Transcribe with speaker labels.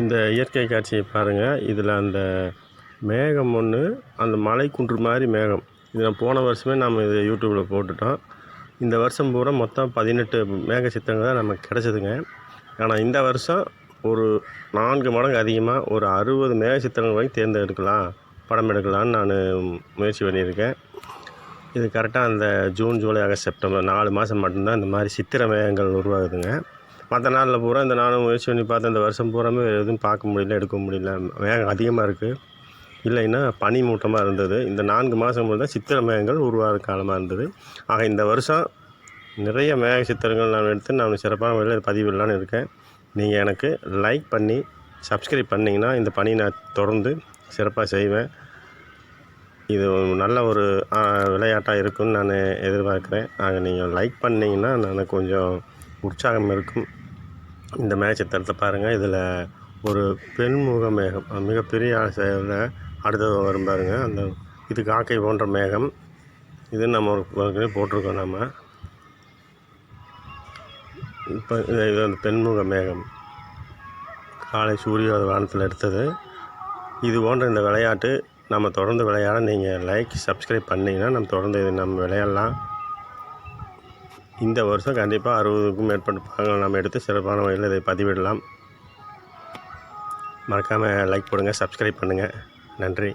Speaker 1: இந்த இயற்கை காட்சியை பாருங்கள். இதில் அந்த மேகம் ஒன்று, அந்த மலை குன்று மாதிரி மேகம். இதை போன வருஷமே நம்ம இது யூடியூப்பில் போட்டுட்டோம். இந்த வருஷம் பூரா மொத்தம் 18 மேக சித்திரங்கள் தான் நமக்கு கிடச்சிதுங்க. ஆனால் இந்த வருஷம் ஒரு 4 மடங்கு அதிகமாக ஒரு 60 மேக சித்திரங்கள் வரைக்கும் தேர்ந்தெடுக்கலாம், படம் எடுக்கலான்னு நான் முயற்சி பண்ணியிருக்கேன். இது கரெக்டாக அந்த ஜூன், ஜூலை, ஆகஸ்ட், செப்டம்பர் 4 மாதம் மட்டும்தான் இந்த மாதிரி சித்திர மேகங்கள் உருவாகுதுங்க. மற்ற நாளில் பூரா இந்த நானும் முயற்சி பண்ணி பார்த்தேன். இந்த வருஷம் பூராமே எதுவும் பார்க்க முடியல, எடுக்க முடியல. மேகம் அதிகமாக இருக்குது, இல்லைன்னா பனி மூட்டமாக இருந்தது. இந்த 4 மாதம் தான் சித்திர மேகங்கள் உருவாகிற காலமாக இருந்தது. ஆக இந்த வருஷம் நிறைய மேக சித்திரங்கள் நான் எடுத்து நான் சிறப்பான முறையில் பதிவிடலான்னு இருக்கேன். நீங்கள் எனக்கு லைக் பண்ணி சப்ஸ்கிரைப் பண்ணிங்கன்னா இந்த பணி நான் தொடர்ந்து சிறப்பாக செய்வேன். இது நல்ல ஒரு விளையாட்டாக இருக்குன்னு நான் எதிர்பார்க்குறேன். ஆக நீங்கள் லைக் பண்ணிங்கன்னா எனக்கு கொஞ்சம் உற்சாகம் இருக்கும். இந்த மேக சித்திரத்தை பாருங்கள். இதில் ஒரு பெண்முக மேகம், மிகப்பெரிய சேவில் அடுத்தது வரும் பாருங்கள். அந்த இது காக்கை போன்ற மேகம். இது நம்ம ஒரு போட்டிருக்கோம். நம்ம இப்போ இது அந்த பெண்முக மேகம் காலை சூரிய வானத்தில் எடுத்தது. இது போன்ற இந்த விளையாட்டு நம்ம தொடர்ந்து விளையாட நீங்கள் லைக் சப்ஸ்கிரைப் பண்ணிங்கன்னா நம்ம தொடர்ந்து இது நம்ம விளையாடலாம். இந்த வருஷம் கண்டிப்பாக 60க்கும் மேற்பட்ட படங்கள் நம்ம எடுத்து சிறப்பான வகையில் இதை பதிவிடலாம். மறக்காமல் லைக் போடுங்க, சப்ஸ்கிரைப் பண்ணுங்கள். நன்றி.